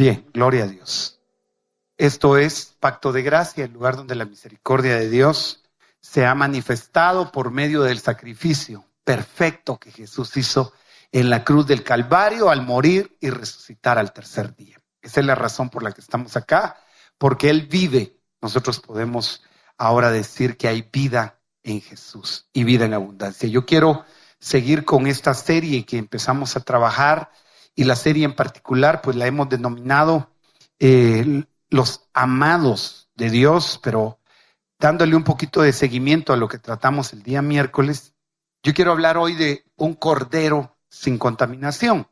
Bien, gloria a Dios. Esto es Pacto de Gracia, el lugar donde la misericordia de Dios se ha manifestado por medio del sacrificio perfecto que Jesús hizo en la cruz del Calvario al morir y resucitar al tercer día. Esa es la razón por la que estamos acá, porque Él vive. Nosotros podemos ahora decir que hay vida en Jesús y vida en abundancia. Yo quiero seguir con esta serie que empezamos a trabajar, y la serie en particular pues la hemos denominado Los Amados de Dios, pero dándole un poquito de seguimiento a lo que tratamos el día miércoles. Yo quiero hablar hoy de un cordero sin contaminación,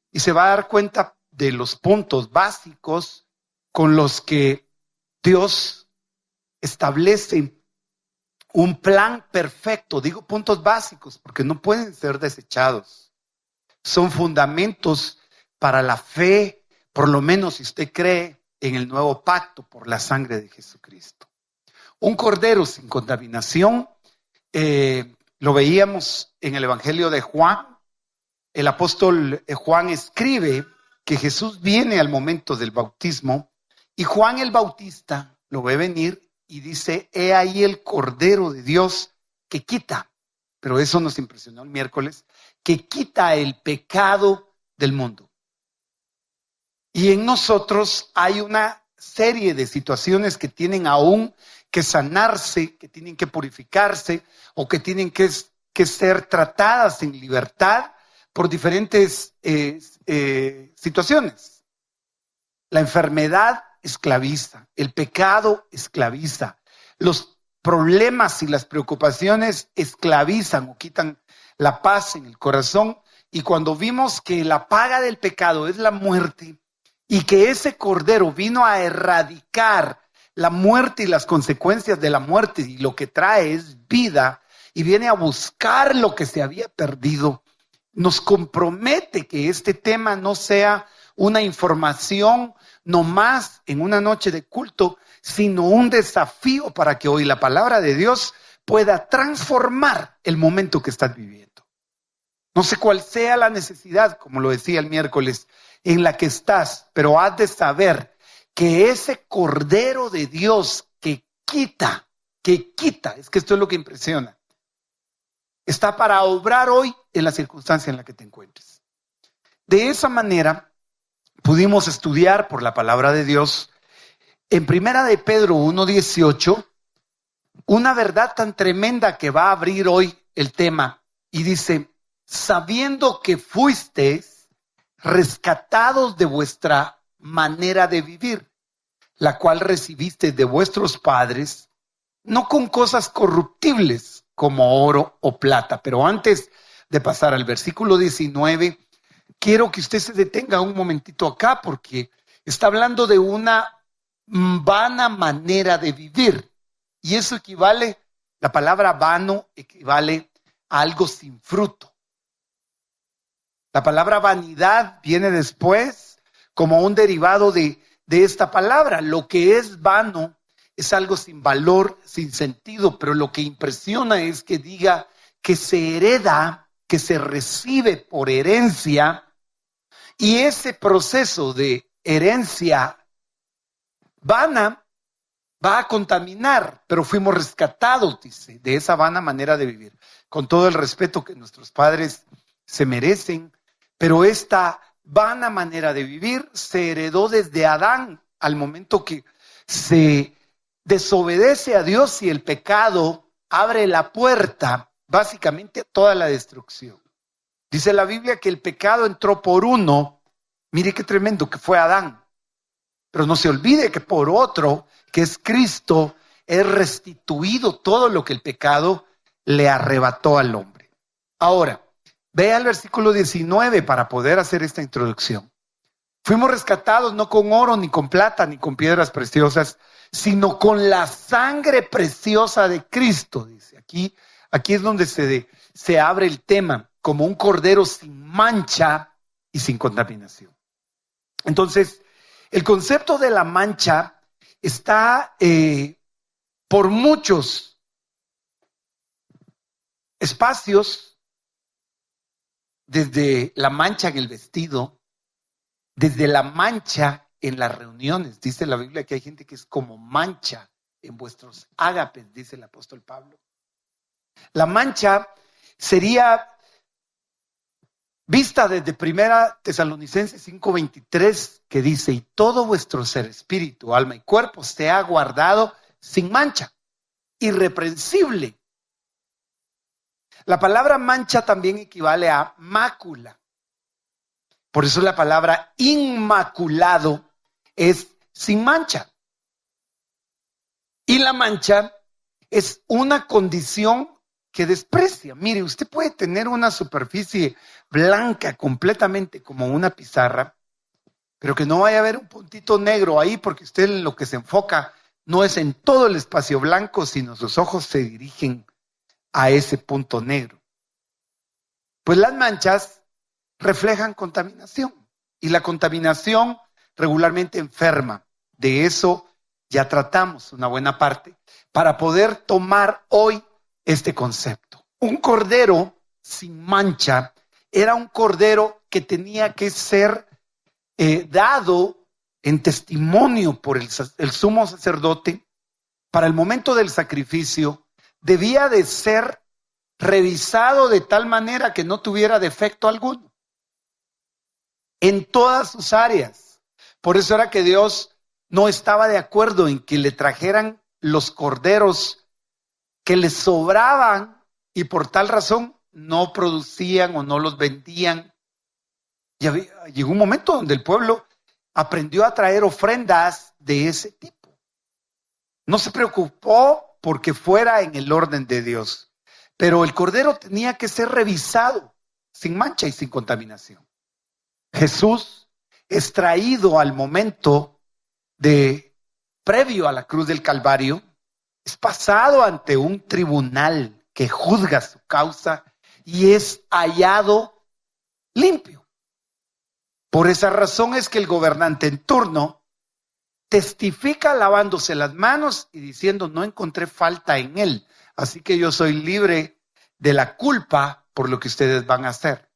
y se va a dar cuenta de los puntos básicos con los que Dios establece un plan perfecto. Digo puntos básicos porque no pueden ser desechados. Son fundamentos para la fe, por lo menos si usted cree en el nuevo pacto por la sangre de Jesucristo. Un cordero sin contaminación, lo veíamos en el Evangelio de Juan. El apóstol Juan escribe que Jesús viene al momento del bautismo, y Juan el Bautista lo ve venir y dice: he ahí el Cordero de Dios que quita, pero eso nos impresionó el miércoles, que quita el pecado del mundo. Y en nosotros hay una serie de situaciones que tienen aún que sanarse, que tienen que purificarse, o que tienen que ser tratadas en libertad por diferentes situaciones. La enfermedad esclaviza, el pecado esclaviza, los problemas y las preocupaciones esclavizan o quitan la paz en el corazón. Y cuando vimos que la paga del pecado es la muerte, y que ese cordero vino a erradicar la muerte y las consecuencias de la muerte, y lo que trae es vida, y viene a buscar lo que se había perdido, nos compromete que este tema no sea una información nomás en una noche de culto, sino un desafío para que hoy la palabra de Dios pueda transformar el momento que estás viviendo. No sé cuál sea la necesidad, como lo decía el miércoles, en la que estás, pero has de saber que ese Cordero de Dios que quita, es que esto es lo que impresiona, está para obrar hoy en la circunstancia en la que te encuentres. De esa manera pudimos estudiar por la palabra de Dios en Primera de Pedro 1:18 una verdad tan tremenda que va a abrir hoy el tema, y dice: sabiendo que fuisteis rescatados de vuestra manera de vivir, la cual recibisteis de vuestros padres, no con cosas corruptibles como oro o plata. Pero antes de pasar al versículo 19, quiero que usted se detenga un momentito acá, porque está hablando de una vana manera de vivir. Y eso equivale, la palabra vano equivale a algo sin fruto. La palabra vanidad viene después como un derivado de esta palabra. Lo que es vano es algo sin valor, sin sentido, pero lo que impresiona es que diga que se hereda, que se recibe por herencia, y ese proceso de herencia vana va a contaminar, pero fuimos rescatados, dice, de esa vana manera de vivir, con todo el respeto que nuestros padres se merecen, pero esta vana manera de vivir se heredó desde Adán, al momento que se desobedece a Dios, y el pecado abre la puerta básicamente a toda la destrucción. Dice la Biblia que el pecado entró por uno, mire qué tremendo, que fue Adán, pero no se olvide que por otro, que es Cristo, es restituido todo lo que el pecado le arrebató al hombre. Ahora, vea el versículo 19 para poder hacer esta introducción. Fuimos rescatados no con oro, ni con plata, ni con piedras preciosas, sino con la sangre preciosa de Cristo, dice. Aquí es donde se abre el tema, como un cordero sin mancha y sin contaminación. Entonces, el concepto de la mancha está por muchos espacios, desde la mancha en el vestido, desde la mancha en las reuniones. Dice la Biblia que hay gente que es como mancha en vuestros ágapes, dice el apóstol Pablo. La mancha sería vista desde 1 Tesalonicenses 5:23, que dice: y todo vuestro ser, espíritu, alma y cuerpo sea guardado sin mancha, irreprensible. La palabra mancha también equivale a mácula. Por eso la palabra inmaculado es sin mancha. Y la mancha es una condición que desprecia. Mire, usted puede tener una superficie blanca completamente como una pizarra, pero que no vaya a haber un puntito negro ahí, porque usted en lo que se enfoca no es en todo el espacio blanco, sino sus ojos se dirigen a ese punto negro. Pues las manchas reflejan contaminación, y la contaminación regularmente enferma. De eso ya tratamos una buena parte para poder tomar hoy este concepto. Un cordero sin mancha era un cordero que tenía que ser dado en testimonio por el sumo sacerdote. Para el momento del sacrificio debía de ser revisado de tal manera que no tuviera defecto alguno en todas sus áreas. Por eso era que Dios no estaba de acuerdo en que le trajeran los corderos que les sobraban y por tal razón no producían o no los vendían. Llegó un momento donde el pueblo aprendió a traer ofrendas de ese tipo. No se preocupó porque fuera en el orden de Dios, pero el cordero tenía que ser revisado sin mancha y sin contaminación. Jesús es traído al momento previo a la cruz del Calvario, es pasado ante un tribunal que juzga su causa y es hallado limpio. Por esa razón es que el gobernante en turno testifica lavándose las manos y diciendo: no encontré falta en él, así que yo soy libre de la culpa por lo que ustedes van a hacer.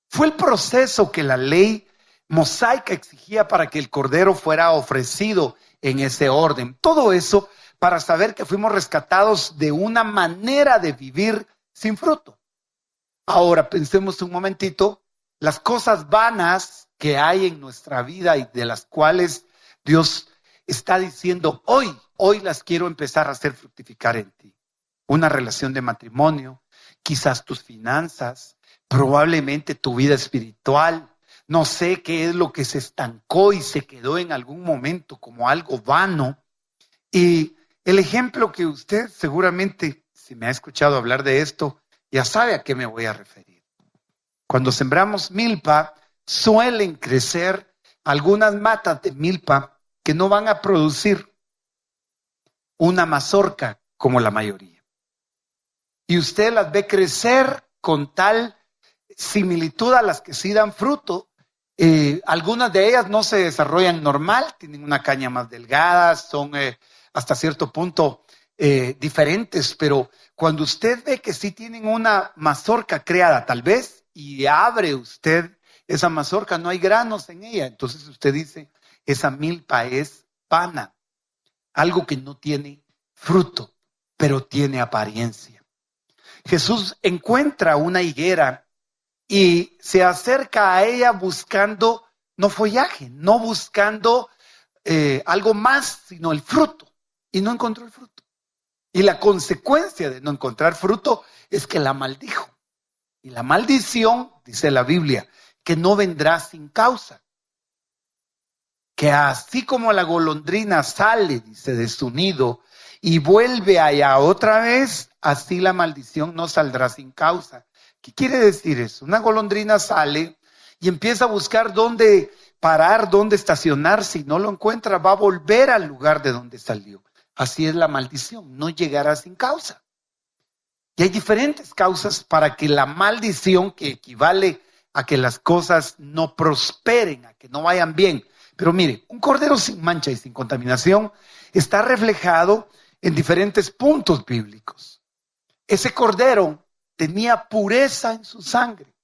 Fue el proceso que la ley mosaica exigía para que el cordero fuera ofrecido en ese orden. Todo eso para saber que fuimos rescatados de una manera de vivir sin fruto. Ahora pensemos un momentito las cosas vanas que hay en nuestra vida y de las cuales Dios está diciendo: hoy las quiero empezar a hacer fructificar en ti. Una relación de matrimonio, quizás tus finanzas, probablemente tu vida espiritual. No sé qué es lo que se estancó y se quedó en algún momento como algo vano. Y el ejemplo que usted seguramente, si me ha escuchado hablar de esto, ya sabe a qué me voy a referir. Cuando sembramos milpa, suelen crecer algunas matas de milpa que no van a producir una mazorca como la mayoría. Y usted las ve crecer con tal similitud a las que sí dan fruto. Algunas de ellas no se desarrollan normal, tienen una caña más delgada, son hasta cierto punto diferentes, pero cuando usted ve que sí tienen una mazorca creada tal vez, y abre usted esa mazorca, no hay granos en ella, entonces usted dice: esa milpa es vana, algo que no tiene fruto, pero tiene apariencia. Jesús encuentra una higuera y se acerca a ella buscando no follaje, no buscando algo más, sino el fruto. Y no encontró el fruto. Y la consecuencia de no encontrar fruto es que la maldijo. Y la maldición, dice la Biblia, que no vendrá sin causa. Que así como la golondrina sale, dice, de su nido y vuelve allá otra vez, así la maldición no saldrá sin causa. ¿Qué quiere decir eso? Una golondrina sale y empieza a buscar dónde parar, dónde estacionar. Si no lo encuentra, va a volver al lugar de donde salió. Así es la maldición, no llegará sin causa. Y hay diferentes causas para que la maldición, que equivale a que las cosas no prosperen, a que no vayan bien. Pero mire, un cordero sin mancha y sin contaminación está reflejado en diferentes puntos bíblicos. Ese cordero tenía pureza en su sangre.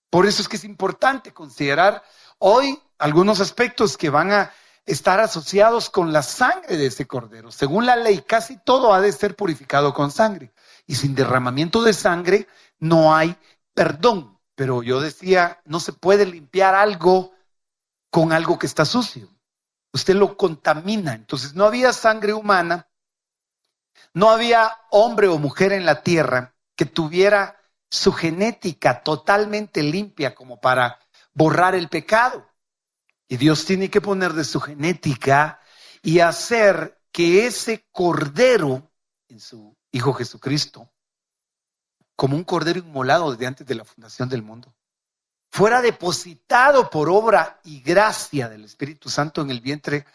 Por eso es que es importante considerar hoy algunos aspectos que van a estar asociados con la sangre de ese cordero. Según la ley, casi todo ha de ser purificado con sangre. Y sin derramamiento de sangre no hay perdón. Pero yo decía, no se puede limpiar algo con algo que está sucio. Usted lo contamina. Entonces no había sangre humana, no había hombre o mujer en la tierra que tuviera su genética totalmente limpia como para borrar el pecado. Y Dios tiene que poner de su genética y hacer que ese cordero en su Hijo Jesucristo, como un cordero inmolado desde antes de la fundación del mundo, fuera depositado por obra y gracia del Espíritu Santo en el vientre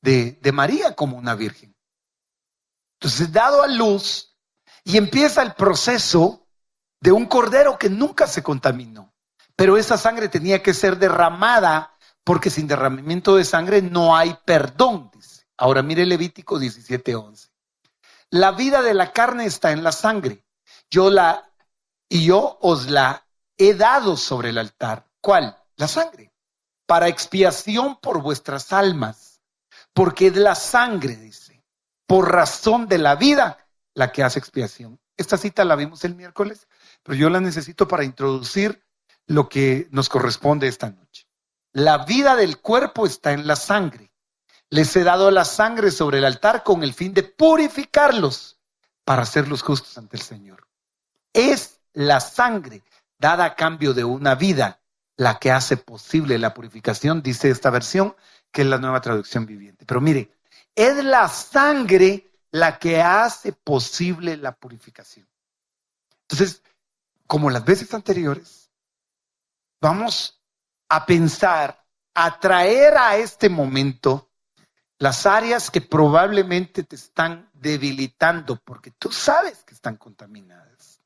de María como una virgen. Entonces, dado a luz, y empieza el proceso de un cordero que nunca se contaminó. Pero esa sangre tenía que ser derramada, porque sin derramamiento de sangre no hay perdón, dice. Ahora mire Levítico 17:11. La vida de la carne está en la sangre. Yo os la he dado sobre el altar. ¿Cuál? La sangre. Para expiación por vuestras almas. Porque es la sangre, dice, por razón de la vida, la que hace expiación. Esta cita la vimos el miércoles, pero yo la necesito para introducir lo que nos corresponde esta noche. La vida del cuerpo está en la sangre. Les he dado la sangre sobre el altar con el fin de purificarlos para hacerlos justos ante el Señor. Es la sangre dada a cambio de una vida la que hace posible la purificación, dice esta versión, que es la Nueva Traducción Viviente. Pero mire, es la sangre la que hace posible la purificación. Entonces, como las veces anteriores, vamos a pensar, a traer a este momento las áreas que probablemente te están debilitando, porque tú sabes que están contaminadas.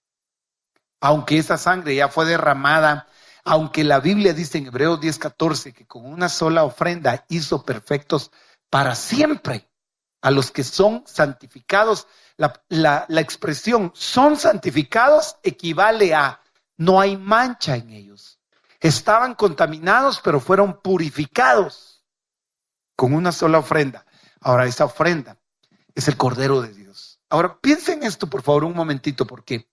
Aunque esa sangre ya fue derramada, aunque la Biblia dice en Hebreos 10:14 que con una sola ofrenda hizo perfectos para siempre a los que son santificados. La expresión son santificados equivale a no hay mancha en ellos. Estaban contaminados, pero fueron purificados con una sola ofrenda. Ahora, esa ofrenda es el Cordero de Dios. Ahora, piensen esto, por favor, un momentito, porque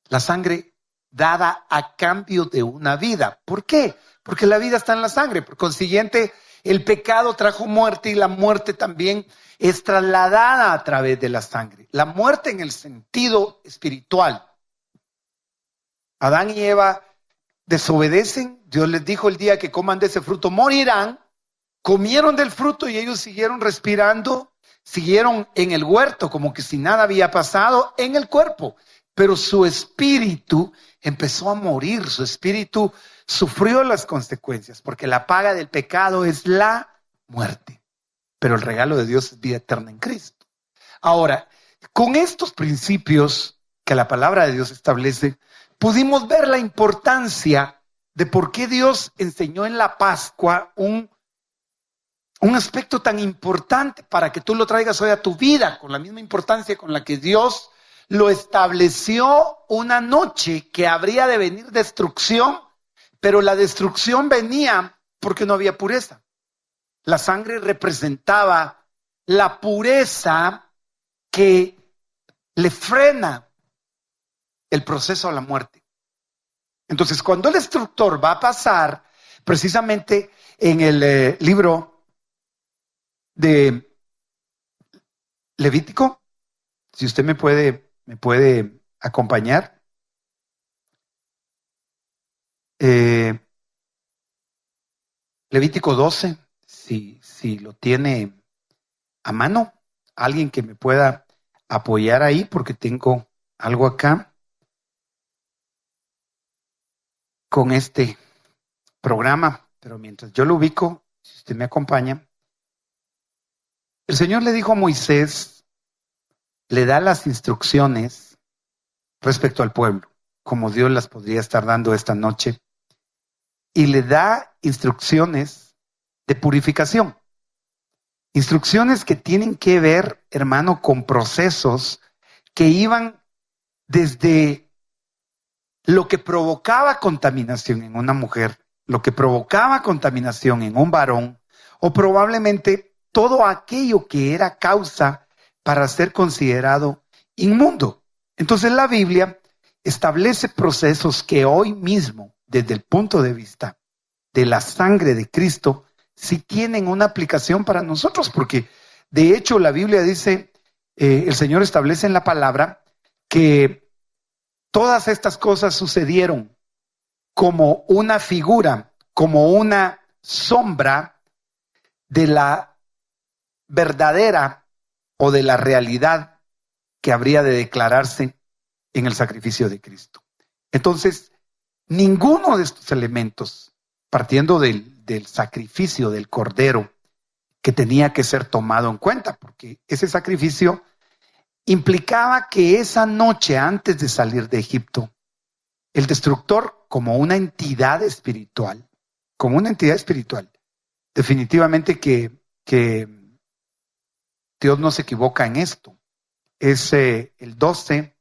la sangre dada a cambio de una vida. ¿Por qué? Porque la vida está en la sangre. Por consiguiente, el pecado trajo muerte y la muerte también es trasladada a través de la sangre. La muerte en el sentido espiritual. Adán y Eva desobedecen. Dios les dijo el día que coman de ese fruto morirán. Comieron del fruto y ellos siguieron respirando, siguieron en el huerto como que si nada había pasado en el cuerpo. Pero su espíritu empezó a morir, su espíritu sufrió las consecuencias, porque la paga del pecado es la muerte. Pero el regalo de Dios es vida eterna en Cristo. Ahora, con estos principios que la palabra de Dios establece, pudimos ver la importancia de por qué Dios enseñó en la Pascua un aspecto tan importante para que tú lo traigas hoy a tu vida, con la misma importancia con la que Dios lo estableció una noche que habría de venir destrucción, pero la destrucción venía porque no había pureza. La sangre representaba la pureza que le frena el proceso a la muerte. Entonces, cuando el destructor va a pasar, precisamente en el libro de Levítico, si usted me puede acompañar. Levítico 12, si lo tiene a mano, alguien que me pueda apoyar ahí, porque tengo algo acá con este programa, pero mientras yo lo ubico, si usted me acompaña, el Señor le dijo a Moisés, le da las instrucciones respecto al pueblo, como Dios las podría estar dando esta noche, y le da instrucciones de purificación. Instrucciones que tienen que ver, hermano, con procesos que iban desde lo que provocaba contaminación en una mujer lo que provocaba contaminación en un varón, o probablemente todo aquello que era causa para ser considerado inmundo. Entonces la Biblia establece procesos que hoy mismo, desde el punto de vista de la sangre de Cristo, sí tienen una aplicación para nosotros, porque de hecho la Biblia dice, el Señor establece en la palabra que todas estas cosas sucedieron como una figura, como una sombra de la verdadera o de la realidad que habría de declararse en el sacrificio de Cristo. Entonces, ninguno de estos elementos, partiendo del sacrificio del Cordero, que tenía que ser tomado en cuenta, porque ese sacrificio implicaba que esa noche antes de salir de Egipto, el destructor, como una entidad espiritual, definitivamente que Dios no se equivoca en esto. Es el 12,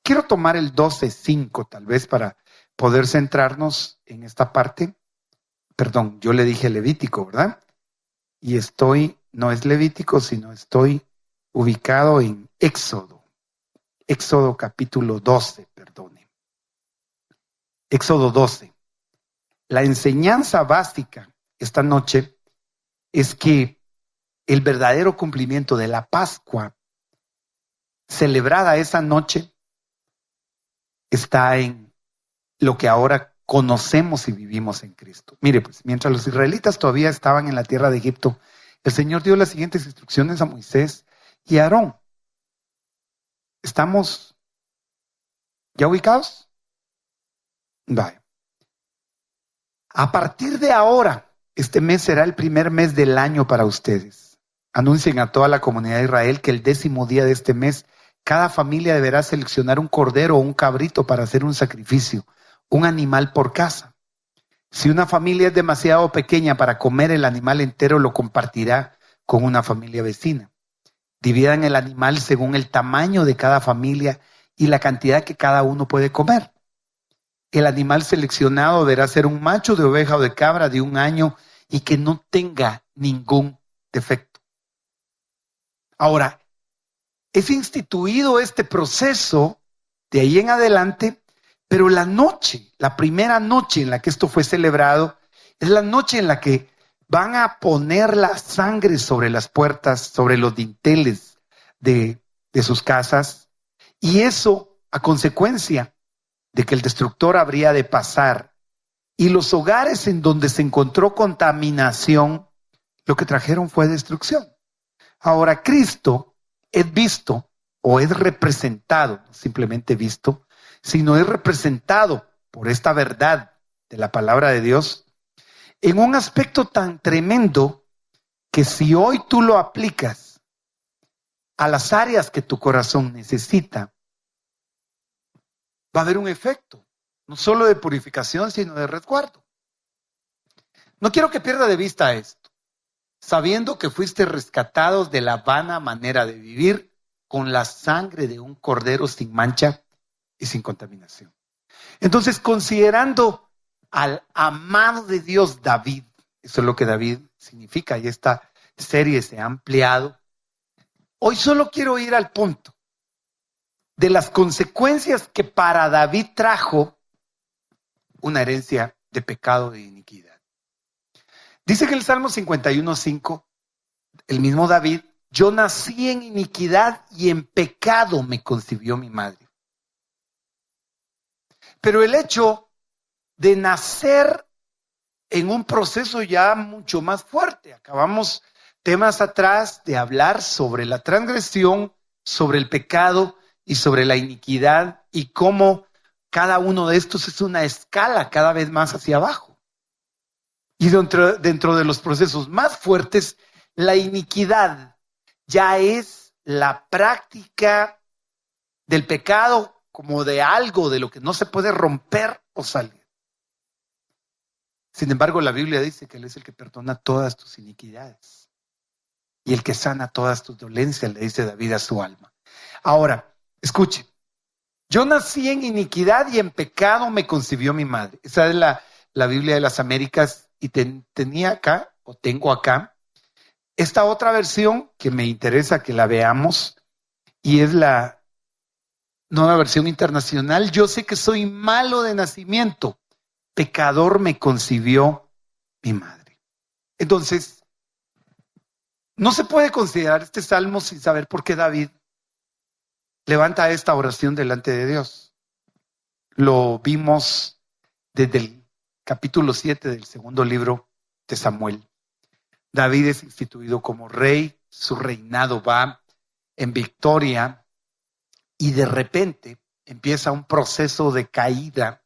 quiero tomar el 12:5 tal vez para poder centrarnos en esta parte. Perdón, yo le dije Levítico, ¿verdad? Y no es Levítico, sino estoy ubicado en Éxodo. Éxodo capítulo 12, perdone. Éxodo 12. La enseñanza básica esta noche es que el verdadero cumplimiento de la Pascua, celebrada esa noche, está en lo que ahora conocemos y vivimos en Cristo. Mire, pues, mientras los israelitas todavía estaban en la tierra de Egipto, el Señor dio las siguientes instrucciones a Moisés y a Aarón. ¿Estamos ya ubicados? Vaya. A partir de ahora, este mes será el primer mes del año para ustedes. Anuncien a toda la comunidad de Israel que el 10º día de este mes, cada familia deberá seleccionar un cordero o un cabrito para hacer un sacrificio, un animal por casa. Si una familia es demasiado pequeña para comer el animal entero, lo compartirá con una familia vecina. Dividan el animal según el tamaño de cada familia y la cantidad que cada uno puede comer. El animal seleccionado deberá ser un macho de oveja o de cabra de 1 año y que no tenga ningún defecto. Ahora, es instituido este proceso de ahí en adelante, pero la primera noche en la que esto fue celebrado, es la noche en la que van a poner la sangre sobre las puertas, sobre los dinteles de sus casas, y eso a consecuencia de que el destructor habría de pasar, y los hogares en donde se encontró contaminación, lo que trajeron fue destrucción. Ahora, Cristo es visto o es representado, no simplemente visto, sino es representado por esta verdad de la palabra de Dios en un aspecto tan tremendo que si hoy tú lo aplicas a las áreas que tu corazón necesita, va a haber un efecto, no solo de purificación, sino de resguardo. No quiero que pierda de vista esto, sabiendo que fuiste rescatados de la vana manera de vivir con la sangre de un cordero sin mancha y sin contaminación. Entonces, considerando al amado de Dios David, eso es lo que David significa, y esta serie se ha ampliado, hoy solo quiero ir al punto de las consecuencias que para David trajo una herencia de pecado e iniquidad. Dice que el Salmo 51:5, el mismo David, yo nací en iniquidad y en pecado me concibió mi madre. Pero el hecho de nacer en un proceso ya mucho más fuerte, acabamos temas atrás de hablar sobre la transgresión, sobre el pecado y sobre la iniquidad y cómo cada uno de estos es una escala cada vez más hacia abajo. Y dentro de los procesos más fuertes, la iniquidad ya es la práctica del pecado como de algo de lo que no se puede romper o salir. Sin embargo, la Biblia dice que Él es el que perdona todas tus iniquidades y el que sana todas tus dolencias, le dice David a su alma. Ahora, escuche, Yo nací en iniquidad y en pecado me concibió mi madre. Esa es la Biblia de las Américas y tenía acá, o tengo acá, esta otra versión que me interesa que la veamos y es la Nueva Versión Internacional. Yo sé que soy malo de nacimiento, pecador me concibió mi madre. Entonces, no se puede considerar este salmo sin saber por qué David levanta esta oración delante de Dios. Lo vimos desde el capítulo 7 del segundo libro de Samuel. David es instituido como rey, su reinado va en victoria y de repente empieza un proceso de caída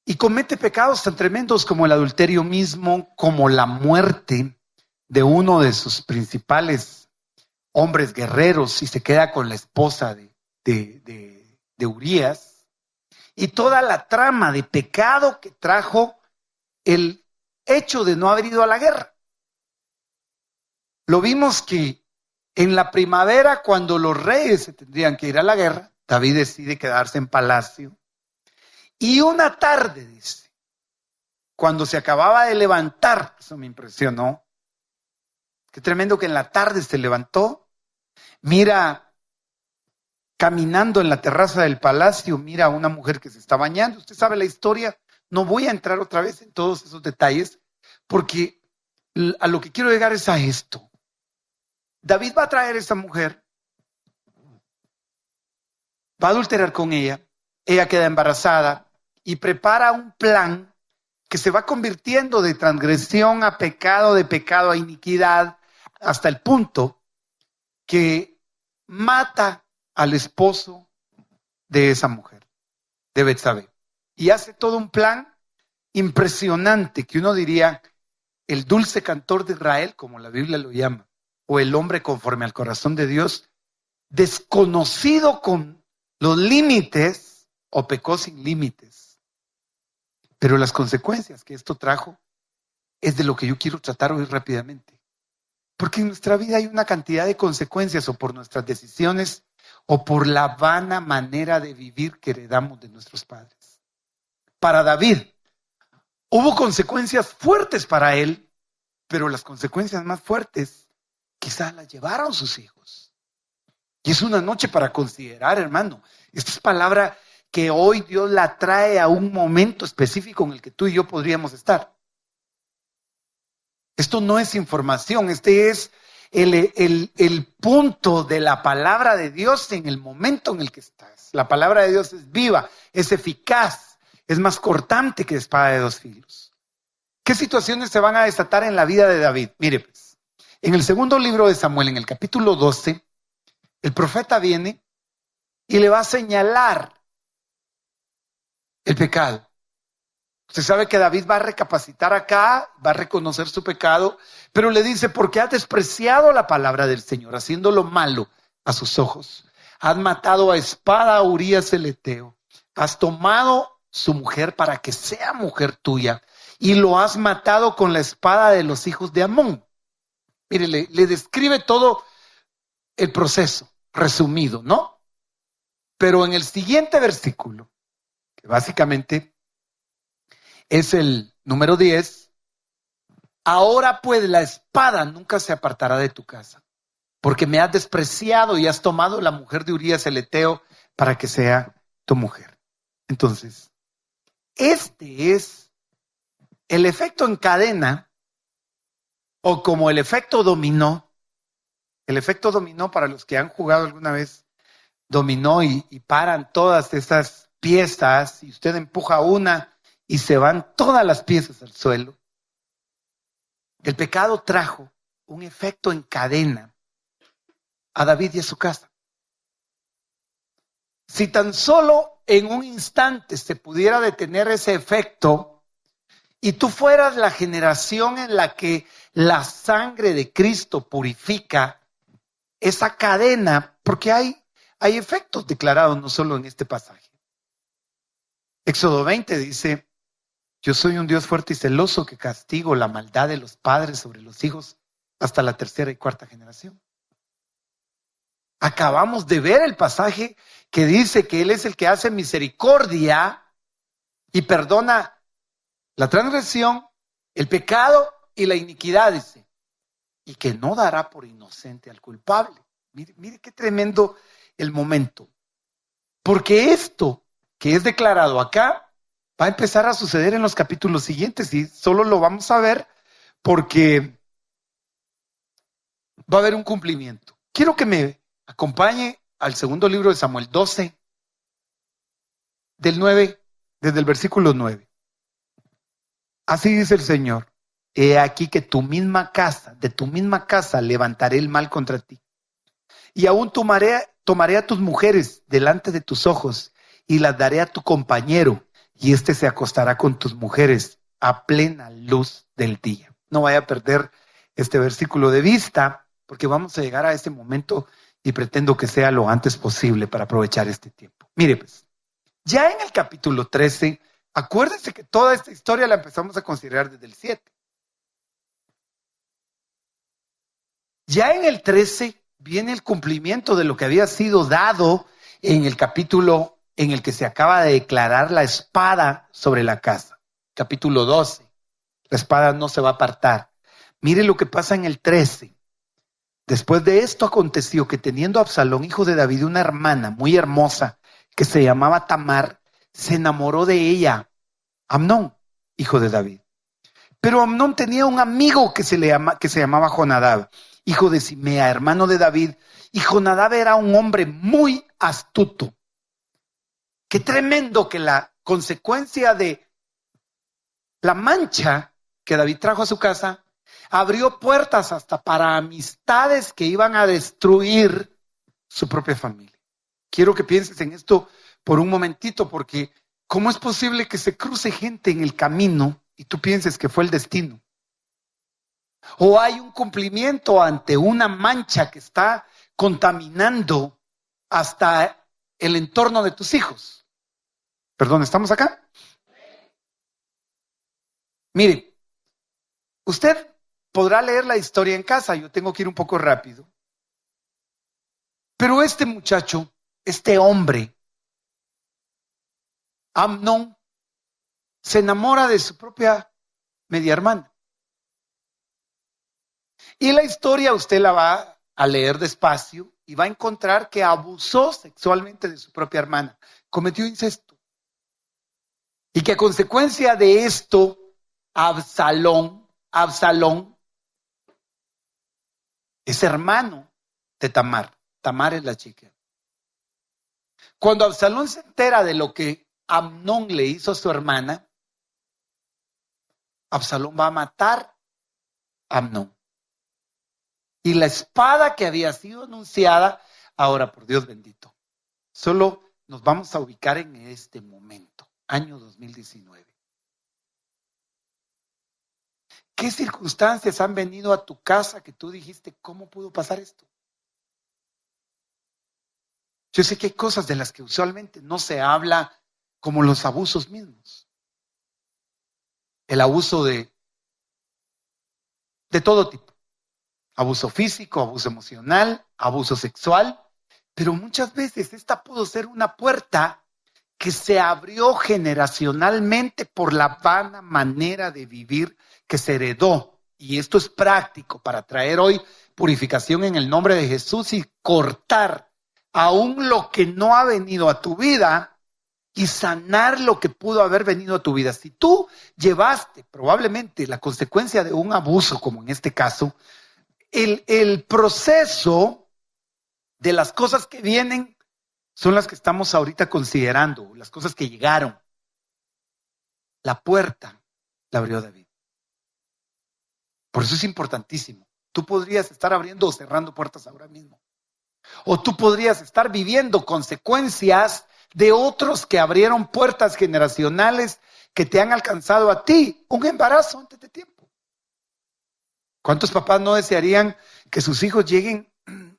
y comete pecados tan tremendos como el adulterio mismo, como la muerte de uno de sus principales hombres guerreros y se queda con la esposa de Urías, y toda la trama de pecado que trajo el hecho de no haber ido a la guerra. Lo vimos que en la primavera, cuando los reyes se tendrían que ir a la guerra, David decide quedarse en palacio. Y una tarde, dice, cuando se acababa de levantar, eso me impresionó, qué tremendo que en la tarde se levantó, mira, caminando en la terraza del palacio, mira a una mujer que se está bañando. Usted sabe la historia, no voy a entrar otra vez en todos esos detalles, porque a lo que quiero llegar es a esto. David va a traer a esa mujer, va a adulterar con ella queda embarazada y prepara un plan que se va convirtiendo de transgresión a pecado, de pecado a iniquidad, hasta el punto que mata al esposo de esa mujer, de Betsabé, y hace todo un plan impresionante que uno diría el dulce cantor de Israel, como la Biblia lo llama, o el hombre conforme al corazón de Dios, desconocido con los límites o pecó sin límites. Pero las consecuencias que esto trajo es de lo que yo quiero tratar hoy rápidamente. Porque en nuestra vida hay una cantidad de consecuencias o por nuestras decisiones o por la vana manera de vivir que heredamos de nuestros padres. Para David hubo consecuencias fuertes para él, pero las consecuencias más fuertes quizás las llevaron sus hijos. Y es una noche para considerar, hermano. Esta es palabra que hoy Dios la trae a un momento específico en el que tú y yo podríamos estar. Esto no es información, este es el punto de la palabra de Dios en el momento en el que estás. La palabra de Dios es viva, es eficaz, es más cortante que espada de dos filos. ¿Qué situaciones se van a desatar en la vida de David? Mire pues, en el segundo libro de Samuel, en el capítulo 12, el profeta viene y le va a señalar el pecado. Usted sabe que David va a recapacitar acá, va a reconocer su pecado, pero le dice, porque has despreciado la palabra del Señor, haciendo lo malo a sus ojos. Has matado a espada a Urías el Eteo. Has tomado su mujer para que sea mujer tuya y lo has matado con la espada de los hijos de Amón. Mire, le describe todo el proceso resumido, ¿no? Pero en el siguiente versículo, que básicamente es el número 10, ahora pues la espada nunca se apartará de tu casa, porque me has despreciado y has tomado la mujer de Urías el Eteo para que sea tu mujer. Entonces, este es el efecto en cadena, o como el efecto dominó. El efecto dominó, para los que han jugado alguna vez dominó y paran todas esas piezas y usted empuja una y se van todas las piezas al suelo. El pecado trajo un efecto en cadena a David y a su casa. Si tan solo en un instante se pudiera detener ese efecto y tú fueras la generación en la que la sangre de Cristo purifica esa cadena, porque hay efectos declarados no solo en este pasaje. Éxodo 20 dice, yo soy un Dios fuerte y celoso que castigo la maldad de los padres sobre los hijos hasta la tercera y cuarta generación. Acabamos de ver el pasaje que dice que Él es el que hace misericordia y perdona la transgresión, el pecado y la iniquidad, dice, y que no dará por inocente al culpable. Mire qué tremendo el momento. Porque esto que es declarado acá va a empezar a suceder en los capítulos siguientes y solo lo vamos a ver porque va a haber un cumplimiento. Quiero que me acompañe al segundo libro de Samuel 12, del 9, desde el versículo 9. Así dice el Señor: he aquí que de tu misma casa levantaré el mal contra ti. Y aún tomaré a tus mujeres delante de tus ojos y las daré a tu compañero, y éste se acostará con tus mujeres a plena luz del día. No vaya a perder este versículo de vista, porque vamos a llegar a este momento y pretendo que sea lo antes posible para aprovechar este tiempo. Mire pues, ya en el capítulo 13, acuérdense que toda esta historia la empezamos a considerar desde el 7. Ya en el 13 viene el cumplimiento de lo que había sido dado en el capítulo en el que se acaba de declarar la espada sobre la casa. Capítulo 12. La espada no se va a apartar. Mire lo que pasa en el 13. Después de esto aconteció que teniendo Absalón, hijo de David, una hermana muy hermosa que se llamaba Tamar, se enamoró de ella, Amnón, hijo de David. Pero Amnón tenía un amigo que se llamaba Jonadab, hijo de Simea, hermano de David, y Jonadab era un hombre muy astuto. Qué tremendo que la consecuencia de la mancha que David trajo a su casa abrió puertas hasta para amistades que iban a destruir su propia familia. Quiero que pienses en esto por un momentito, porque ¿cómo es posible que se cruce gente en el camino y tú pienses que fue el destino? O hay un cumplimiento ante una mancha que está contaminando hasta el entorno de tus hijos. Perdón, ¿estamos acá? Mire, usted podrá leer la historia en casa, yo tengo que ir un poco rápido. Pero este muchacho, este hombre, Amnón, se enamora de su propia media hermana. Y la historia usted la va a leer despacio y va a encontrar que abusó sexualmente de su propia hermana, cometió incesto. Y que a consecuencia de esto, Absalón es hermano de Tamar. Tamar es la chica. Cuando Absalón se entera de lo que Amnón le hizo a su hermana, Absalón va a matar a Amnón. Y la espada que había sido anunciada, ahora por Dios bendito, solo nos vamos a ubicar en este momento, año 2019. ¿Qué circunstancias han venido a tu casa que tú dijiste, ¿cómo pudo pasar esto? Yo sé que hay cosas de las que usualmente no se habla, como los abusos mismos. El abuso de todo tipo. Abuso físico, abuso emocional, abuso sexual. Pero muchas veces esta pudo ser una puerta que se abrió generacionalmente por la vana manera de vivir que se heredó. Y esto es práctico para traer hoy purificación en el nombre de Jesús y cortar aún lo que no ha venido a tu vida y sanar lo que pudo haber venido a tu vida. Si tú llevaste probablemente la consecuencia de un abuso, como en este caso, el proceso de las cosas que vienen son las que estamos ahorita considerando, las cosas que llegaron. La puerta la abrió David. Por eso es importantísimo. Tú podrías estar abriendo o cerrando puertas ahora mismo. O tú podrías estar viviendo consecuencias de otros que abrieron puertas generacionales que te han alcanzado a ti un embarazo antes de tiempo. ¿Cuántos papás no desearían que sus hijos lleguen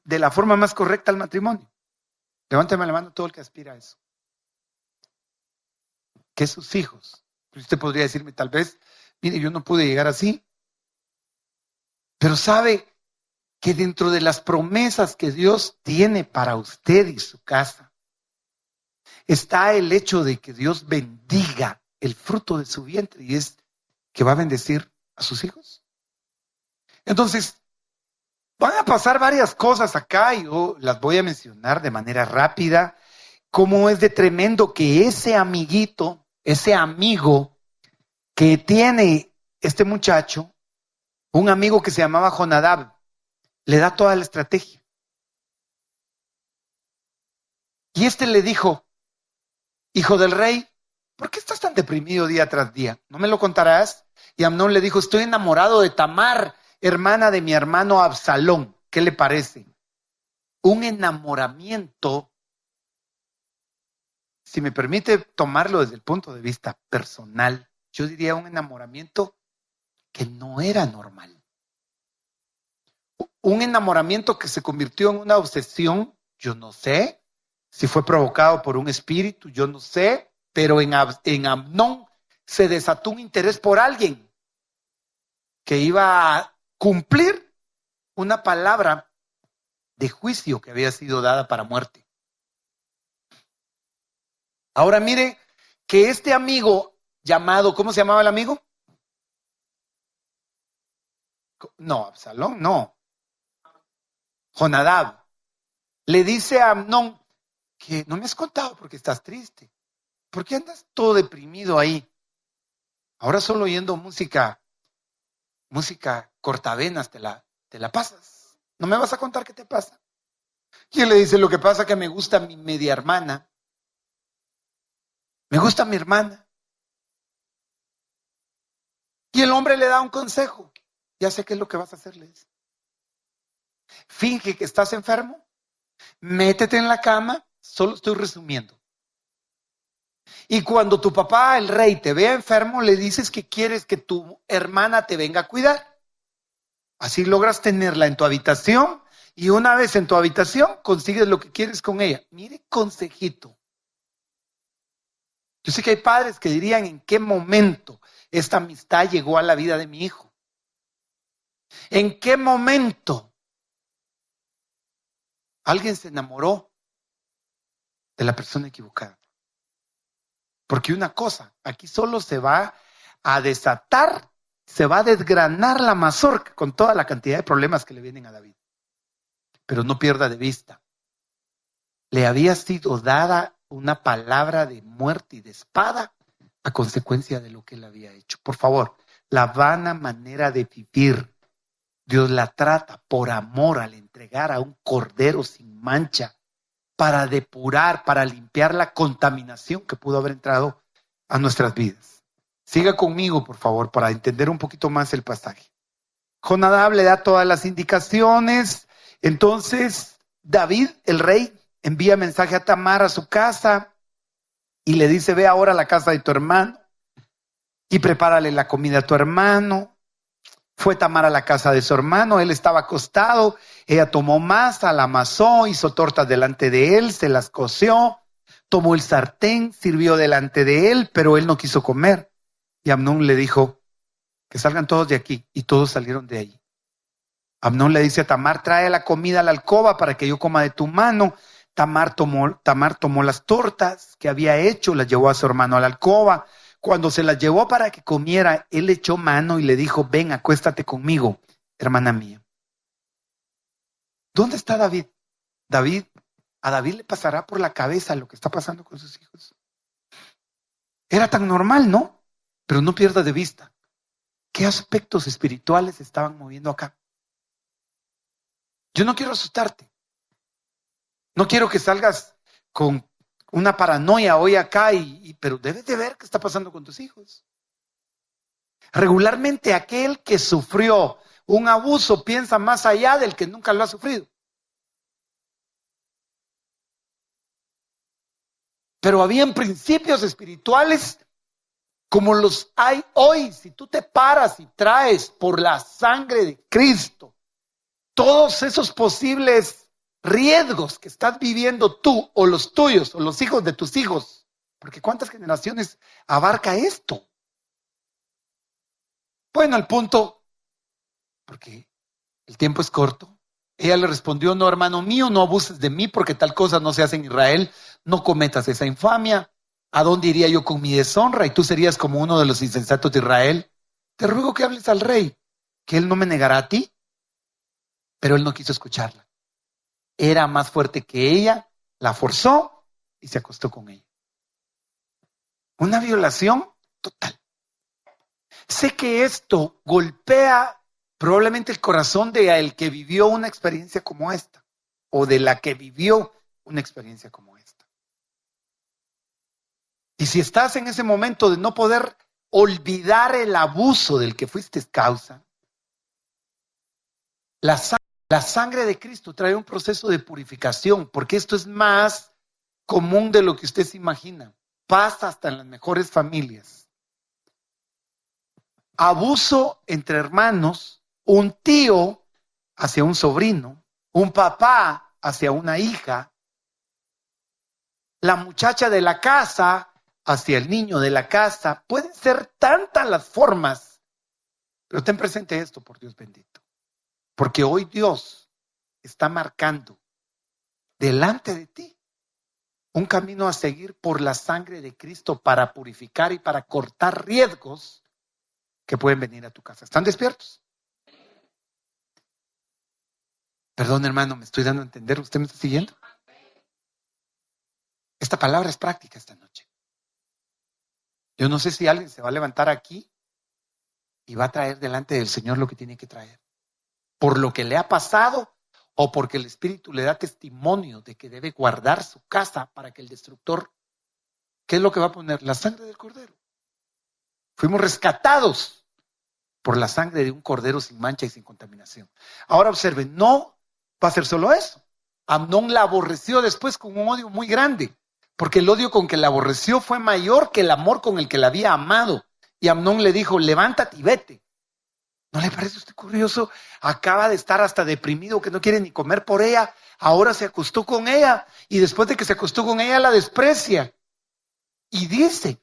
de la forma más correcta al matrimonio? Levántame la mano todo el que aspira a eso. Que sus hijos. Usted podría decirme tal vez, mire, yo no pude llegar así. Pero sabe que dentro de las promesas que Dios tiene para usted y su casa, está el hecho de que Dios bendiga el fruto de su vientre y es que va a bendecir a sus hijos? Entonces, van a pasar varias cosas acá y yo las voy a mencionar de manera rápida. Cómo es de tremendo que ese amiguito, ese amigo que tiene este muchacho, un amigo que se llamaba Jonadab, le da toda la estrategia. Y este le dijo: hijo del rey, ¿por qué estás tan deprimido día tras día? ¿No me lo contarás? Y Amnón le dijo: estoy enamorado de Tamar, hermana de mi hermano Absalón. ¿Qué le parece? Un enamoramiento, si me permite tomarlo desde el punto de vista personal, yo diría un enamoramiento que no era normal. Un enamoramiento que se convirtió en una obsesión, yo no sé si fue provocado por un espíritu, yo no sé, pero en Amnón se desató un interés por alguien que iba a cumplir una palabra de juicio que había sido dada para muerte. Ahora mire que este amigo llamado, ¿cómo se llamaba el amigo? No, Absalón, no. Jonadab. Le dice a Amnón que no me has contado porque estás triste. ¿Por qué andas todo deprimido ahí? Ahora solo oyendo música cortavenas te la pasas. ¿No me vas a contar qué te pasa? Y él le dice: lo que pasa es que me gusta mi media hermana. Me gusta mi hermana. Y el hombre le da un consejo. Ya sé qué es lo que vas a hacerles. Finge que estás enfermo. Métete en la cama. Solo estoy resumiendo. Y cuando tu papá, el rey, te vea enfermo, le dices que quieres que tu hermana te venga a cuidar. Así logras tenerla en tu habitación y una vez en tu habitación consigues lo que quieres con ella. Mire, consejito. Yo sé que hay padres que dirían: ¿en qué momento esta amistad llegó a la vida de mi hijo? ¿En qué momento alguien se enamoró de la persona equivocada? Porque una cosa, aquí solo se va a desatar, se va a desgranar la mazorca con toda la cantidad de problemas que le vienen a David. Pero no pierda de vista, le había sido dada una palabra de muerte y de espada a consecuencia de lo que él había hecho. Por favor, la vana manera de vivir, Dios la trata por amor al entregar a un cordero sin mancha para depurar, para limpiar la contaminación que pudo haber entrado a nuestras vidas. Siga conmigo, por favor, para entender un poquito más el pasaje. Jonadab le da todas las indicaciones. Entonces, David, el rey, envía mensaje a Tamar a su casa y le dice: ve ahora a la casa de tu hermano y prepárale la comida a tu hermano. Fue Tamar a la casa de su hermano, él estaba acostado, ella tomó masa, la amasó, hizo tortas delante de él, se las coció, tomó el sartén, sirvió delante de él, pero él no quiso comer. Y Amnón le dijo: que salgan todos de aquí, y todos salieron de allí. Amnón le dice a Tamar: trae la comida a la alcoba para que yo coma de tu mano. Tamar tomó las tortas que había hecho, las llevó a su hermano a la alcoba. Cuando se las llevó para que comiera, él echó mano y le dijo: ven, acuéstate conmigo, hermana mía. ¿Dónde está David? A David le pasará por la cabeza lo que está pasando con sus hijos. Era tan normal, ¿no? Pero no pierda de vista qué aspectos espirituales se estaban moviendo acá. Yo no quiero asustarte. No quiero que salgas con una paranoia hoy acá, pero debes de ver qué está pasando con tus hijos. Regularmente aquel que sufrió un abuso piensa más allá del que nunca lo ha sufrido. Pero habían principios espirituales como los hay hoy. Si tú te paras y traes por la sangre de Cristo todos esos posibles riesgos que estás viviendo tú o los tuyos o los hijos de tus hijos, porque ¿cuántas generaciones abarca esto? Bueno, el punto, porque el tiempo es corto, Ella le respondió: no, hermano mío, no abuses de mí, porque tal cosa no se hace en Israel. No cometas esa infamia. ¿A dónde iría yo con mi deshonra? Y tú serías como uno de los insensatos de Israel. Te ruego que hables al rey, que él no me negará a ti. Pero él no quiso escucharla. Era más fuerte que ella, la forzó y se acostó con ella. Una violación total. Sé que esto golpea probablemente el corazón de el que vivió una experiencia como esta, o de la que vivió una experiencia como esta. Y si estás en ese momento de no poder olvidar el abuso del que fuiste causa, la sangre de Cristo trae un proceso de purificación, porque esto es más común de lo que usted se imagina. Pasa hasta en las mejores familias. Abuso entre hermanos, un tío hacia un sobrino, un papá hacia una hija, la muchacha de la casa hacia el niño de la casa. Pueden ser tantas las formas, pero ten presente esto, por Dios bendito, porque hoy Dios está marcando delante de ti un camino a seguir por la sangre de Cristo para purificar y para cortar riesgos que pueden venir a tu casa. ¿Están despiertos? Perdón, hermano, me estoy dando a entender. ¿Usted me está siguiendo? Esta palabra es práctica esta noche. Yo no sé si alguien se va a levantar aquí y va a traer delante del Señor lo que tiene que traer, por lo que le ha pasado o porque el Espíritu le da testimonio de que debe guardar su casa para que el destructor, ¿qué es lo que va a poner? La sangre del cordero. Fuimos rescatados por la sangre de un cordero sin mancha y sin contaminación. Ahora observen, no va a ser solo eso. Amnón la aborreció después con un odio muy grande, porque el odio con que la aborreció fue mayor que el amor con el que la había amado. Y Amnón le dijo: levántate y vete. ¿No le parece a usted curioso? Acaba de estar hasta deprimido, que no quiere ni comer por ella. Ahora se acostó con ella, y después de que se acostó con ella la desprecia. Y dice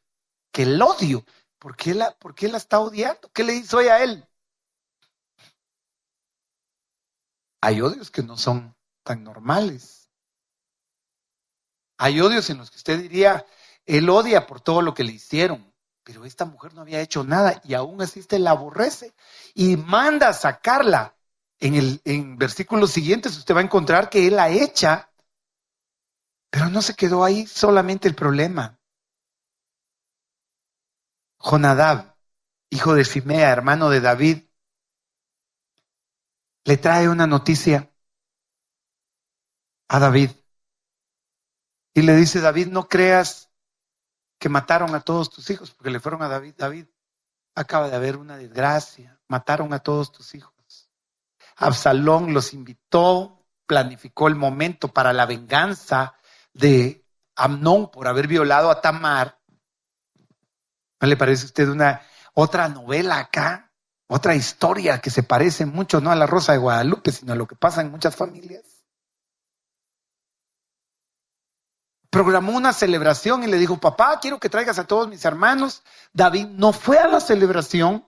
que el odio, ¿por qué la está odiando? ¿Qué le hizo ella a él? Hay odios que no son tan normales. Hay odios en los que usted diría: él odia por todo lo que le hicieron, pero esta mujer no había hecho nada y aún así usted la aborrece y manda a sacarla. En versículos siguientes usted va a encontrar que él la echa, pero no se quedó ahí solamente el problema. Jonadab, hijo de Simea, hermano de David, le trae una noticia a David y le dice: David, no creas que mataron a todos tus hijos, porque le fueron a David: David, acaba de haber una desgracia, mataron a todos tus hijos. Absalón los invitó, planificó el momento para la venganza de Amnón por haber violado a Tamar. ¿No le parece a usted una otra novela acá? Otra historia que se parece mucho no a la Rosa de Guadalupe, sino a lo que pasa en muchas familias. Programó una celebración y le dijo: papá, quiero que traigas a todos mis hermanos. David no fue a la celebración,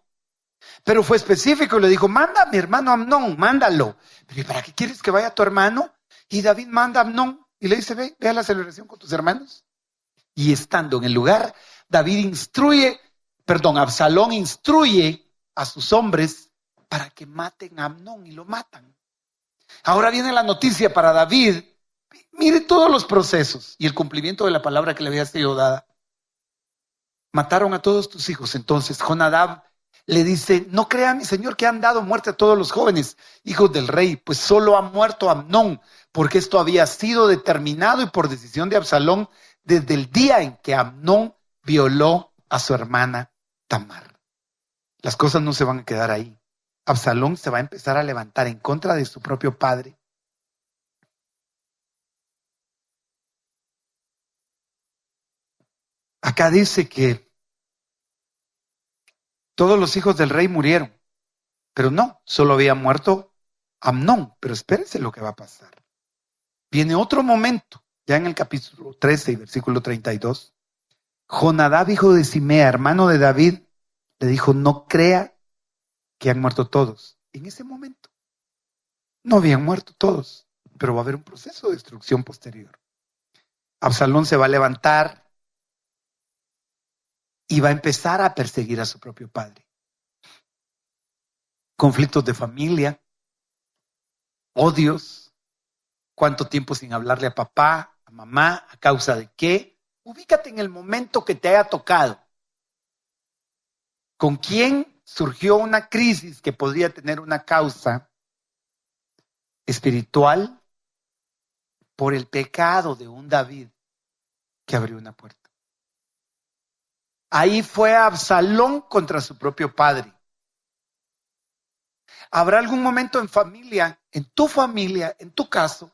pero fue específico y le dijo: manda a mi hermano Amnón, mándalo. Pero ¿para qué quieres que vaya tu hermano? Y David manda a Amnón y le dice: ve a la celebración con tus hermanos. Y estando en el lugar, Absalón instruye a sus hombres para que maten a Amnón, y lo matan. Ahora viene la noticia para David. Mire todos los procesos y el cumplimiento de la palabra que le había sido dada. Mataron a todos tus hijos. Entonces Jonadab le dice: no crea mi señor que han dado muerte a todos los jóvenes hijos del rey, pues solo ha muerto Amnón, porque esto había sido determinado y por decisión de Absalón desde el día en que Amnón violó a su hermana Tamar. Las cosas no se van a quedar ahí. Absalón se va a empezar a levantar en contra de su propio padre. Acá dice que todos los hijos del rey murieron, pero no, solo había muerto Amnón. Pero espérense lo que va a pasar. Viene otro momento, ya en el capítulo 13 y versículo 32. Jonadab, hijo de Simea, hermano de David, le dijo: no crea que han muerto todos. En ese momento, No habían muerto todos, pero va a haber un proceso de destrucción posterior. Absalón se va a levantar y va a empezar a perseguir a su propio padre. Conflictos de familia, odios, cuánto tiempo sin hablarle a papá, a mamá, a causa de qué. Ubícate en el momento que te haya tocado. ¿Con quién surgió una crisis que podría tener una causa espiritual por el pecado de un David que abrió una puerta? Ahí fue Absalón contra su propio padre. ¿Habrá algún momento en familia, en tu caso,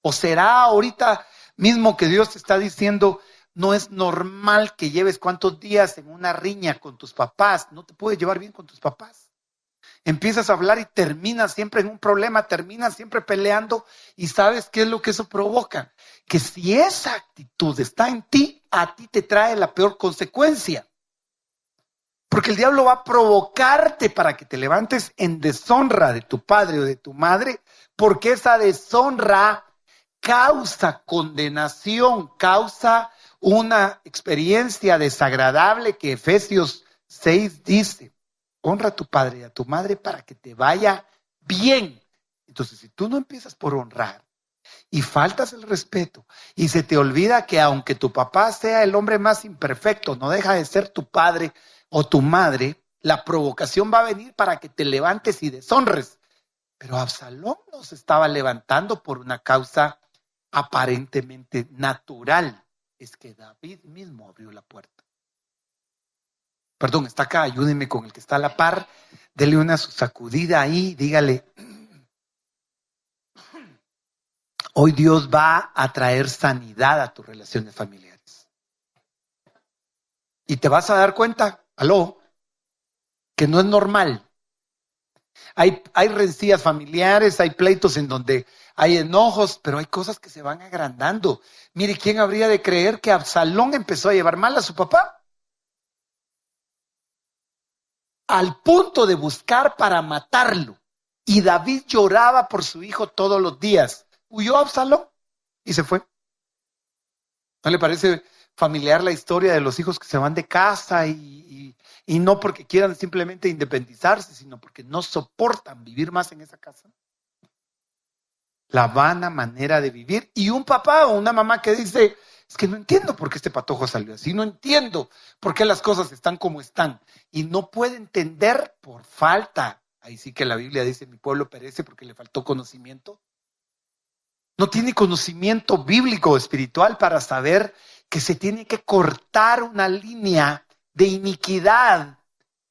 o será ahorita mismo que Dios te está diciendo, no es normal que lleves cuántos días en una riña con tus papás, no te puedes llevar bien con tus papás? Empiezas a hablar y terminas siempre en un problema, terminas siempre peleando, y ¿sabes qué es lo que eso provoca? Que si esa actitud está en ti, a ti te trae la peor consecuencia. Porque el diablo va a provocarte para que te levantes en deshonra de tu padre o de tu madre, porque esa deshonra causa condenación, causa una experiencia desagradable que Efesios 6 dice, honra a tu padre y a tu madre para que te vaya bien. Entonces, si tú no empiezas por honrar y faltas el respeto y se te olvida que aunque tu papá sea el hombre más imperfecto, no deja de ser tu padre o tu madre, la provocación va a venir para que te levantes y deshonres. Pero Absalón no se estaba levantando por una causa aparentemente natural. Es que David mismo abrió la puerta. Perdón, está acá, ayúdenme con el que está a la par. Dele una sacudida ahí, dígale, hoy Dios va a traer sanidad a tus relaciones familiares. Y te vas a dar cuenta, que no es normal. Hay rencillas familiares, hay pleitos en donde hay enojos, pero hay cosas que se van agrandando. Mire, ¿quién habría de creer que Absalón empezó a llevar mal a su papá? Al punto de buscar para matarlo. Y David lloraba por su hijo todos los días. Huyó Absalón y se fue. ¿No le parece familiar la historia de los hijos que se van de casa y no porque quieran simplemente independizarse, sino porque no soportan vivir más en esa casa? La vana manera de vivir. Y un papá o una mamá que dice, es que no entiendo por qué este patojo salió así, no entiendo por qué las cosas están como están. Y no puede entender por falta. Ahí sí que la Biblia dice, mi pueblo perece porque le faltó conocimiento. No tiene conocimiento bíblico o espiritual para saber que se tiene que cortar una línea de iniquidad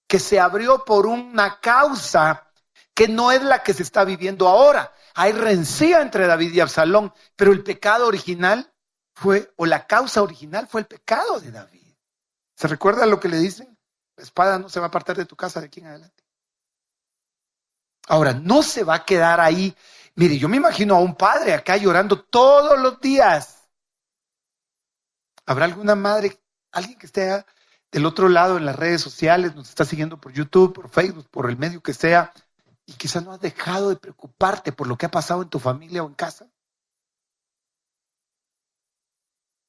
que se abrió por una causa que no es la que se está viviendo ahora. Hay rencilla entre David y Absalón, pero el pecado original fue, o la causa original fue el pecado de David. ¿Se recuerda lo que le dicen? La espada no se va a apartar de tu casa de aquí en adelante. Ahora, no se va a quedar ahí. Mire, yo me imagino a un padre acá llorando todos los días. ¿Habrá alguna madre, alguien que esté del otro lado en las redes sociales, nos está siguiendo por YouTube, por Facebook, por el medio que sea, y quizás no has dejado de preocuparte por lo que ha pasado en tu familia o en casa?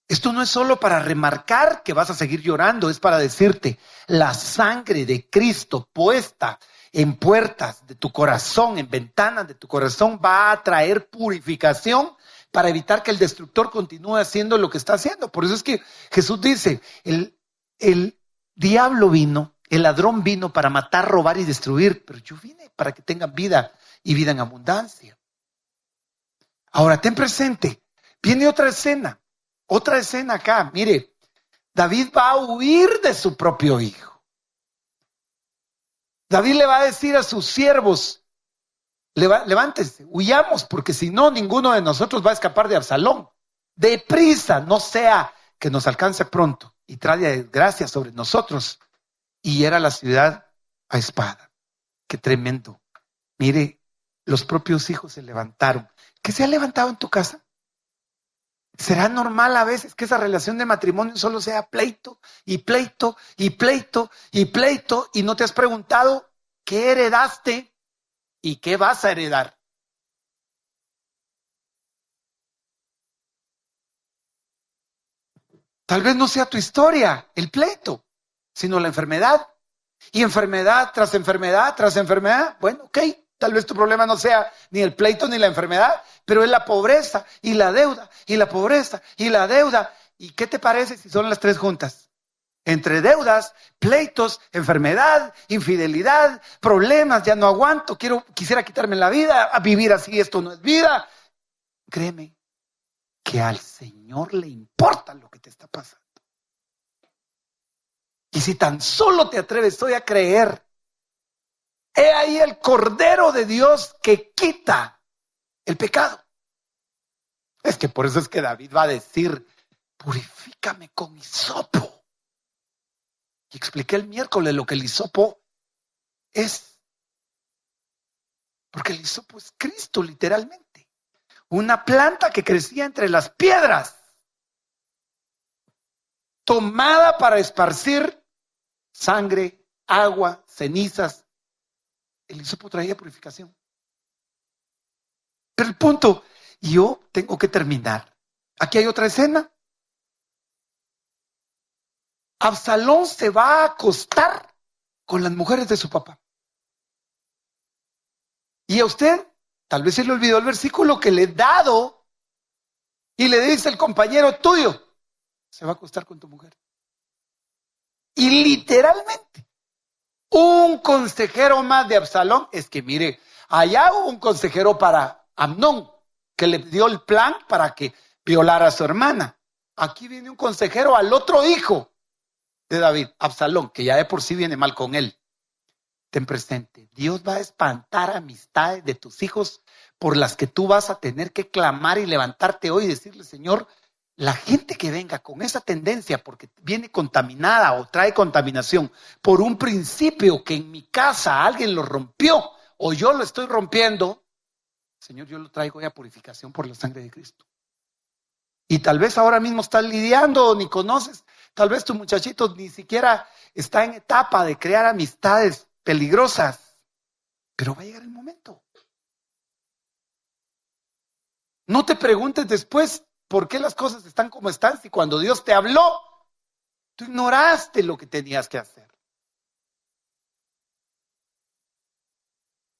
Esto no es solo para remarcar que vas a seguir llorando, es para decirte, la sangre de Cristo puesta en puertas de tu corazón, en ventanas de tu corazón, va a traer purificación para evitar que el destructor continúe haciendo lo que está haciendo. Por eso es que Jesús dice, el diablo vino, el ladrón vino para matar, robar y destruir, pero yo vine para que tengan vida y vida en abundancia. Ahora, ten presente, viene otra escena acá. Mire, David va a huir de su propio hijo. David le va a decir a sus siervos, levántense, huyamos, porque si no, ninguno de nosotros va a escapar de Absalón. Deprisa, no sea que nos alcance pronto y traiga desgracia sobre nosotros. Y era la ciudad a espada. Qué tremendo. Mire, los propios hijos se levantaron. ¿Qué se ha levantado en tu casa? ¿Será normal a veces que esa relación de matrimonio solo sea pleito y pleito y pleito y pleito y no te has preguntado qué heredaste y qué vas a heredar? Tal vez no sea tu historia el pleito, sino la enfermedad. Y enfermedad tras enfermedad tras enfermedad. Bueno, ok, tal vez tu problema no sea ni el pleito ni la enfermedad, pero es la pobreza y la deuda y la pobreza y la deuda. ¿Y qué te parece si son las tres juntas? Entre deudas, pleitos, enfermedad, infidelidad, problemas, ya no aguanto, quisiera quitarme la vida, a vivir así, esto no es vida. Créeme que al Señor le importa lo que te está pasando. Y si tan solo te atreves hoy a creer, he ahí el Cordero de Dios que quita el pecado. Es que por eso es que David va a decir, purifícame con hisopo. Y expliqué el miércoles lo que el hisopo es. Porque el hisopo es Cristo, literalmente. Una planta que crecía entre las piedras, tomada para esparcir sangre, agua, cenizas. El hisopo traía purificación. Pero el punto, yo tengo que terminar. Aquí hay otra escena. Absalón se va a acostar con las mujeres de su papá. Y a usted, tal vez se le olvidó el versículo que le he dado y le dice el compañero tuyo, se va a acostar con tu mujer. Y literalmente, un consejero más de Absalón, es que mire, allá hubo un consejero para Amnón, que le dio el plan para que violara a su hermana. Aquí viene un consejero al otro hijo de David, Absalón, que ya de por sí viene mal con él. Ten presente, Dios va a espantar amistades de tus hijos por las que tú vas a tener que clamar y levantarte hoy y decirle, Señor, la gente que venga con esa tendencia porque viene contaminada o trae contaminación por un principio que en mi casa alguien lo rompió o yo lo estoy rompiendo, Señor, yo lo traigo hoy a purificación por la sangre de Cristo. Y tal vez ahora mismo estás lidiando o ni conoces, tal vez tu muchachito ni siquiera está en etapa de crear amistades peligrosas, pero va a llegar el momento. No te preguntes después por qué las cosas están como están, si cuando Dios te habló, tú ignoraste lo que tenías que hacer.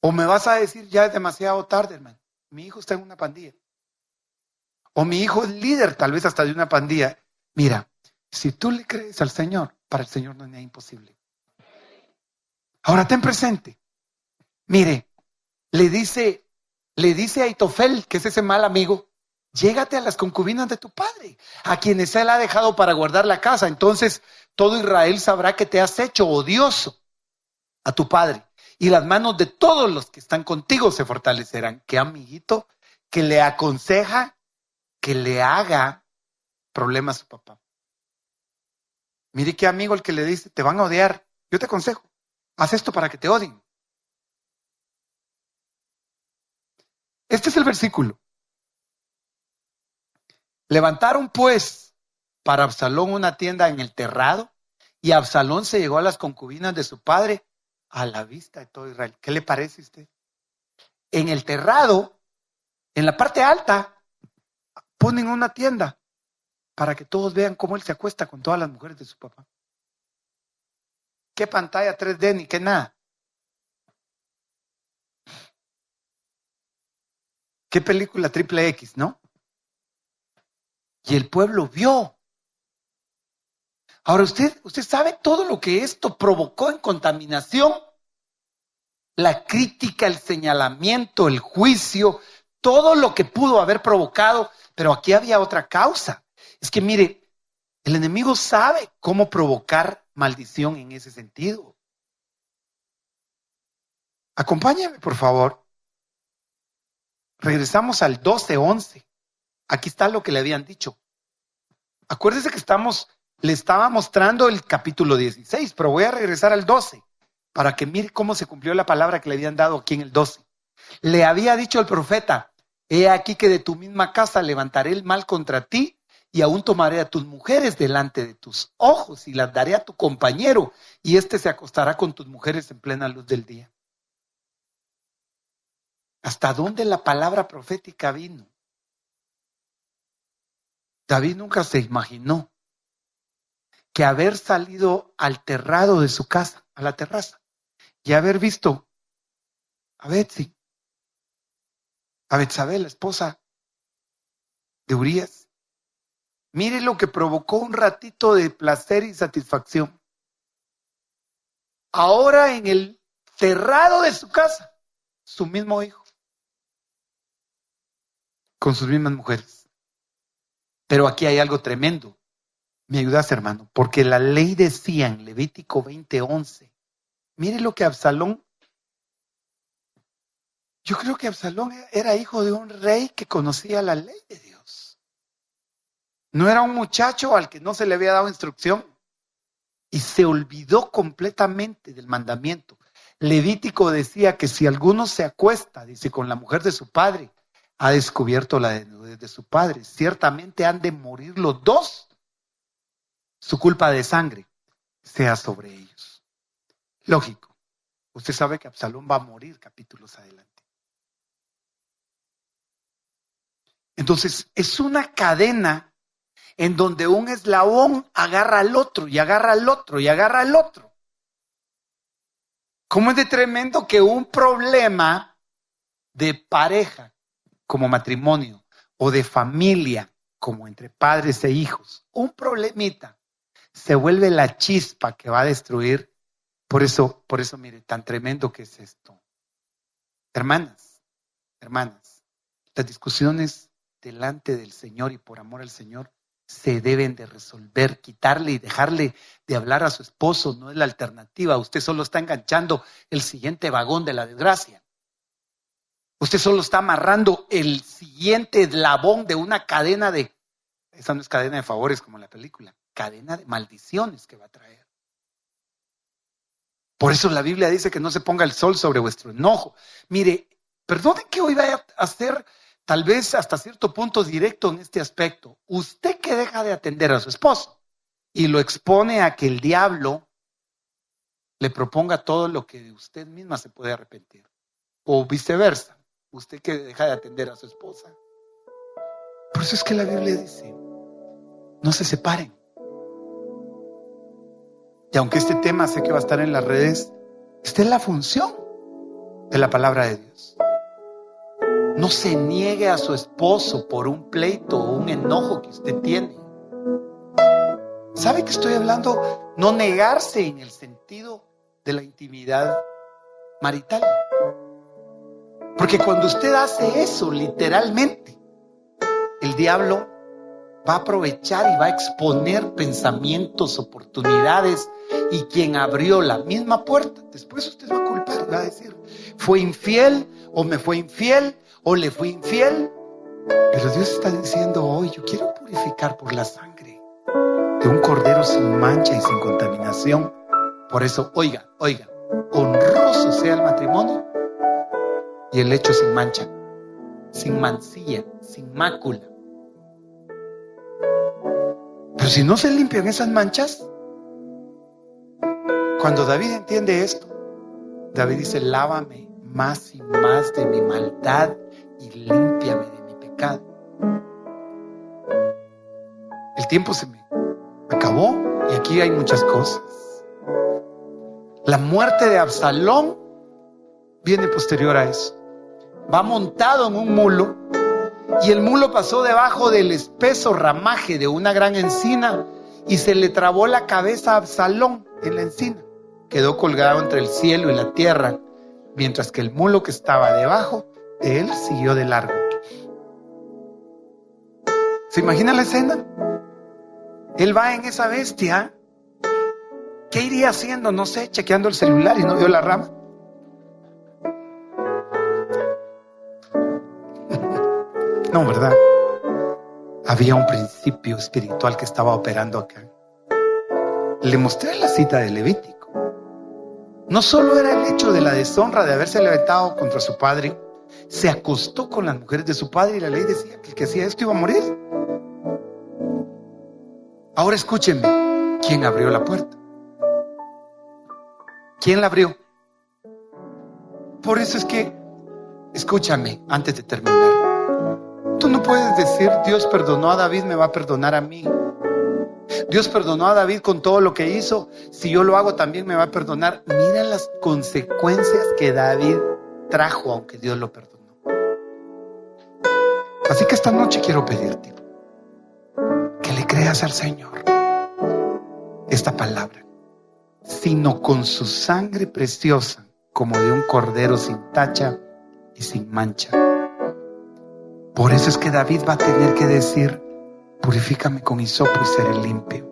O me vas a decir, ya es demasiado tarde, hermano, mi hijo está en una pandilla. O mi hijo es líder, tal vez hasta de una pandilla. Mira, si tú le crees al Señor, para el Señor no es nada imposible. Ahora ten presente. Mire, le dice a Aitofel, que es ese mal amigo, llégate a las concubinas de tu padre, a quienes él ha dejado para guardar la casa. Entonces todo Israel sabrá que te has hecho odioso a tu padre, y las manos de todos los que están contigo se fortalecerán. Qué amiguito que le aconseja que le haga problemas a su papá. Mire qué amigo el que le dice, te van a odiar. Yo te aconsejo, haz esto para que te odien. Este es el versículo. Levantaron pues para Absalón una tienda en el terrado, y Absalón se llegó a las concubinas de su padre a la vista de todo Israel. ¿Qué le parece a usted? En el terrado, en la parte alta, ponen una tienda para que todos vean cómo él se acuesta con todas las mujeres de su papá. ¿Qué pantalla 3D ni qué nada? ¿Qué película triple X, no? Y el pueblo vio. Ahora usted sabe todo lo que esto provocó en contaminación. La crítica, el señalamiento, el juicio, todo lo que pudo haber provocado. Pero aquí había otra causa. Es que mire, el enemigo sabe cómo provocar maldición en ese sentido. Acompáñame, por favor. Regresamos al 12:11. Aquí está lo que le habían dicho. Acuérdese que le estaba mostrando el capítulo 16, pero voy a regresar al 12 para que mire cómo se cumplió la palabra que le habían dado aquí en el 12. Le había dicho el profeta, he aquí que de tu misma casa levantaré el mal contra ti y aún tomaré a tus mujeres delante de tus ojos y las daré a tu compañero y éste se acostará con tus mujeres en plena luz del día. ¿Hasta dónde la palabra profética vino? David nunca se imaginó que haber salido al terrado de su casa, a la terraza, y haber visto a Betsy, a Betsabé, la esposa de Urías. Mire lo que provocó un ratito de placer y satisfacción. Ahora en el terrado de su casa, su mismo hijo, con sus mismas mujeres. Pero aquí hay algo tremendo. ¿Me ayudas, hermano? Porque la ley decía en Levítico 20:11, mire lo que Absalón, yo creo que Absalón era hijo de un rey que conocía la ley de Dios. No era un muchacho al que no se le había dado instrucción y se olvidó completamente del mandamiento. Levítico decía que si alguno se acuesta, dice, con la mujer de su padre, ha descubierto la desnudez de su padre. Ciertamente han de morir los dos. Su culpa de sangre sea sobre ellos. Lógico. Usted sabe que Absalón va a morir capítulos adelante. Entonces, es una cadena en donde un eslabón agarra al otro y agarra al otro y agarra al otro. ¿Cómo es de tremendo que un problema de pareja como matrimonio o de familia como entre padres e hijos, un problemita, se vuelve la chispa que va a destruir? Por eso, mire, tan tremendo que es esto. Hermanas, las discusiones delante del Señor y por amor al Señor se deben de resolver. Quitarle y dejarle de hablar a su esposo no es la alternativa. Usted solo está enganchando el siguiente vagón de la desgracia. Usted solo está amarrando el siguiente eslabón de una cadena de, esa no es cadena de favores como en la película, cadena de maldiciones que va a traer. Por eso la Biblia dice que no se ponga el sol sobre vuestro enojo. Mire, perdonen que hoy vaya a hacer tal vez hasta cierto punto directo en este aspecto. Usted que deja de atender a su esposo y lo expone a que el diablo le proponga todo lo que de usted misma se puede arrepentir. O viceversa, usted que deja de atender a su esposa. Por eso es que la Biblia dice, no se separen. Y aunque este tema sé que va a estar en las redes, esta es la función de la palabra de Dios. No se niegue a su esposo por un pleito o un enojo que usted tiene. ¿Sabe que estoy hablando? No negarse en el sentido de la intimidad marital. Porque cuando usted hace eso, literalmente, el diablo va a aprovechar y va a exponer pensamientos, oportunidades, y quien abrió la misma puerta, después usted va a culpar y va a decir, fue infiel, o me fue infiel, o le fui infiel. Pero Dios está diciendo hoy, yo quiero purificar por la sangre de un cordero sin mancha y sin contaminación. Por eso, oiga, honroso sea el matrimonio y el hecho sin mancha, sin mancilla, sin mácula. Pero si no se limpian esas manchas, cuando David entiende esto, David dice, lávame más y más de mi maldad y límpiame de mi pecado. El tiempo se me acabó y aquí hay muchas cosas. La muerte de Absalón viene posterior a eso. Va montado en un mulo y el mulo pasó debajo del espeso ramaje de una gran encina y se le trabó la cabeza a Absalón en la encina. Quedó colgado entre el cielo y la tierra, mientras que el mulo que estaba debajo de él siguió de largo. ¿Se imagina la escena? Él va en esa bestia. ¿Qué iría haciendo? No sé, chequeando el celular y no vio la rama. No, ¿verdad? Había un principio espiritual que estaba operando acá. Le mostré la cita de Levítico. No solo era el hecho de la deshonra de haberse levantado contra su padre, se acostó con las mujeres de su padre y la ley decía que el que hacía esto iba a morir. Ahora escúchenme, ¿quién abrió la puerta? ¿Quién la abrió? Por eso es que, escúchame antes de terminar. Tú no puedes decir, Dios perdonó a David, me va a perdonar a mí. Dios perdonó a David con todo lo que hizo. Si yo lo hago, también me va a perdonar. Mira las consecuencias que David trajo, aunque Dios lo perdonó. Así que esta noche quiero pedirte que le creas al Señor esta palabra. Sino con su sangre preciosa, como de un cordero sin tacha y sin mancha. Por eso es que David va a tener que decir: purifícame con hisopo y seré limpio.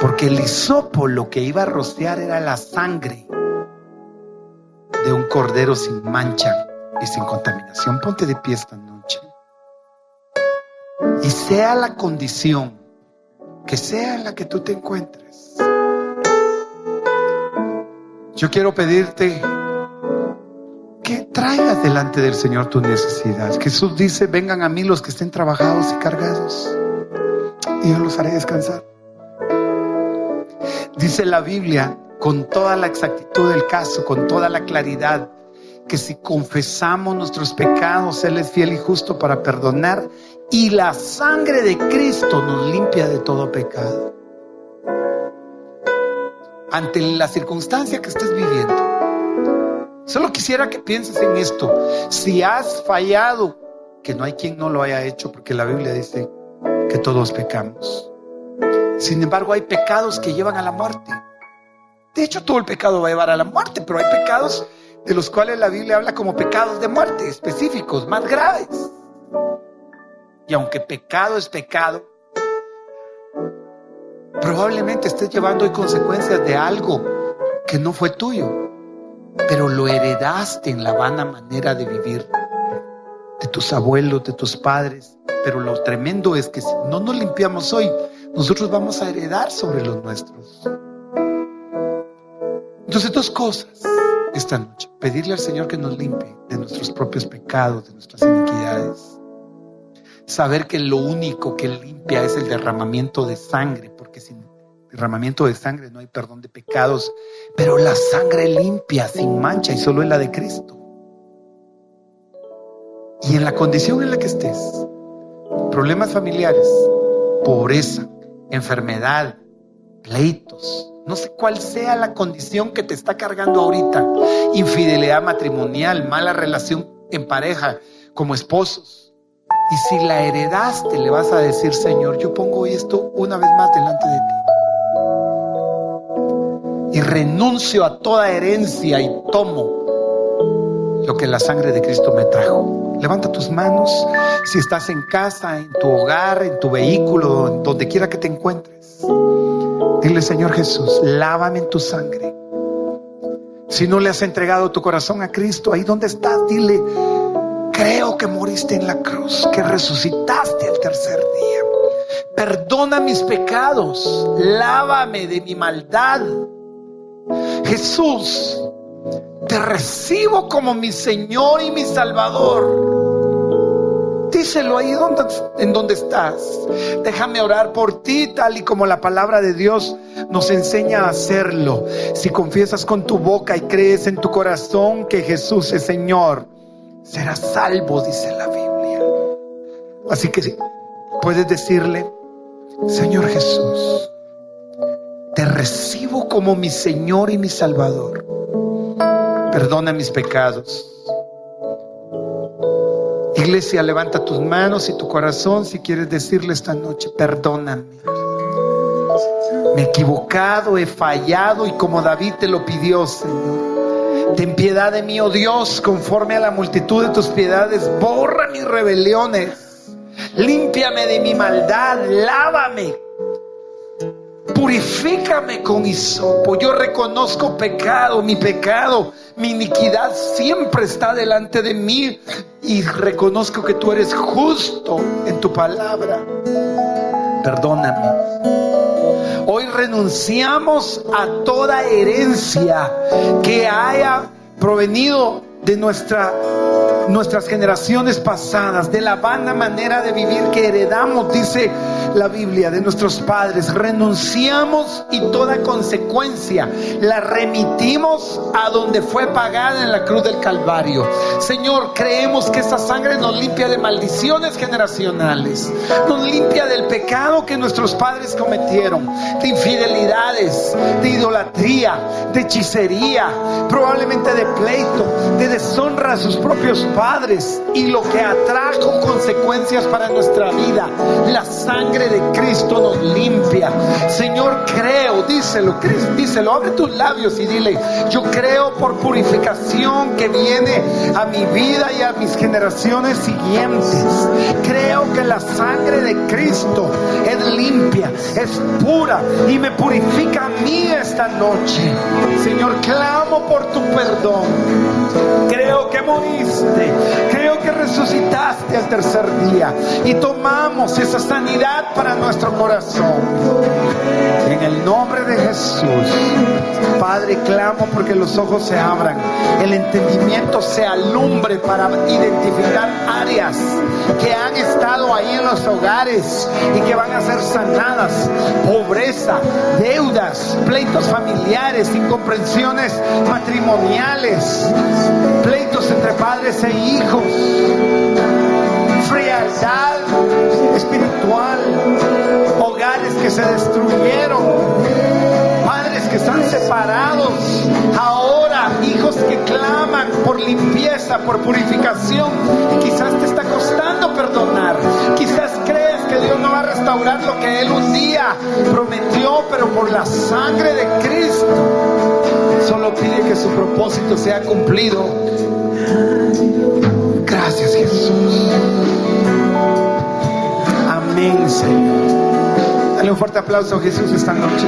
Porque el hisopo lo que iba a rociar era la sangre de un cordero sin mancha y sin contaminación. Ponte de pie esta noche. Y sea la condición que sea en la que tú te encuentres, yo quiero pedirte que traigas delante del Señor tus necesidades. Jesús dice: vengan a mí los que estén trabajados y cargados, y yo los haré descansar. Dice la Biblia, con toda la exactitud del caso, con toda la claridad, que si confesamos nuestros pecados, Él es fiel y justo para perdonar, y la sangre de Cristo nos limpia de todo pecado. Ante la circunstancia que estés viviendo, solo quisiera que pienses en esto. Si has fallado, que no hay quien no lo haya hecho, porque la Biblia dice que todos pecamos. Sin embargo, hay pecados que llevan a la muerte. De hecho, todo el pecado va a llevar a la muerte, pero hay pecados de los cuales la Biblia habla como pecados de muerte, específicos, más graves. Y aunque pecado es pecado, probablemente estés llevando hoy consecuencias de algo que no fue tuyo, pero lo heredaste en la vana manera de vivir de tus abuelos, de tus padres. Pero lo tremendo es que si no nos limpiamos hoy, nosotros vamos a heredar sobre los nuestros. Entonces, dos cosas esta noche: pedirle al Señor que nos limpie de nuestros propios pecados, de nuestras iniquidades. Saber que lo único que limpia es el derramamiento de sangre, porque sin derramamiento de sangre no hay perdón de pecados, pero la sangre limpia, sin mancha, y solo es la de Cristo. Y en la condición en la que estés, problemas familiares, pobreza, enfermedad, pleitos, no sé cuál sea la condición que te está cargando ahorita, infidelidad matrimonial, mala relación en pareja, como esposos. Y si la heredaste, le vas a decir: Señor, yo pongo esto una vez más delante de ti. Y renuncio a toda herencia y tomo lo que la sangre de Cristo me trajo. Levanta tus manos. Si estás en casa, en tu hogar, en tu vehículo, en donde quiera que te encuentres, dile: Señor Jesús, lávame en tu sangre. Si no le has entregado tu corazón a Cristo, ahí donde estás, dile: creo que moriste en la cruz, que resucitaste el tercer día. Perdona mis pecados, lávame de mi maldad. Jesús, te recibo como mi Señor y mi Salvador. Díselo ahí en donde estás. Déjame orar por ti, tal y como la palabra de Dios nos enseña a hacerlo. Si confiesas con tu boca y crees en tu corazón que Jesús es Señor, serás salvo, dice la Biblia. Así que puedes decirle: Señor Jesús, te recibo como mi Señor y mi Salvador. Perdona mis pecados. Iglesia, levanta tus manos y tu corazón si quieres decirle esta noche: perdóname. Me he equivocado, he fallado, y como David te lo pidió, Señor, ten piedad de mí, oh Dios, conforme a la multitud de tus piedades. Borra mis rebeliones, límpiame de mi maldad, lávame, purifícame con hisopo. Yo reconozco pecado, mi iniquidad siempre está delante de mí, y reconozco que tú eres justo en tu palabra. Perdóname. Hoy renunciamos a toda herencia que haya provenido de nuestra nuestras generaciones pasadas, de la vana manera de vivir que heredamos, dice la Biblia, de nuestros padres. Renunciamos y toda consecuencia la remitimos a donde fue pagada en la cruz del Calvario. Señor, creemos que esa sangre nos limpia de maldiciones generacionales, nos limpia del pecado que nuestros padres cometieron, de infidelidades, de idolatría, de hechicería, probablemente de pleito, de deshonra a sus propios padres, y lo que atrajo consecuencias para nuestra vida. La sangre de Cristo nos limpia. Señor, creo, díselo, abre tus labios y dile: yo creo por purificación que viene a mi vida y a mis generaciones siguientes. Creo que la sangre de Cristo es limpia, es pura y me purifica a mí esta noche. Señor, clamo por tu perdón. Creo que moriste, creo que resucitaste al tercer día y tomamos esa sanidad para nuestro corazón. En el nombre de Jesús, Padre, clamo porque los ojos se abran, el entendimiento se alumbre para identificar áreas que han estado ahí en los hogares y que van a ser sanadas: pobreza, deudas, pleitos familiares, incomprensiones matrimoniales, pleitos entre padres e hijos, frialdad espiritual, hogares que se destruyeron, padres que están separados ahora, hijos que claman por limpieza, por purificación, y quizás te está costando perdonar, quizás crees que Dios no va a restaurar lo que Él un día prometió, pero por la sangre de Cristo solo pide que su propósito sea cumplido. Gracias, Jesús. Amén, Señor. Dale un fuerte aplauso a Jesús esta noche.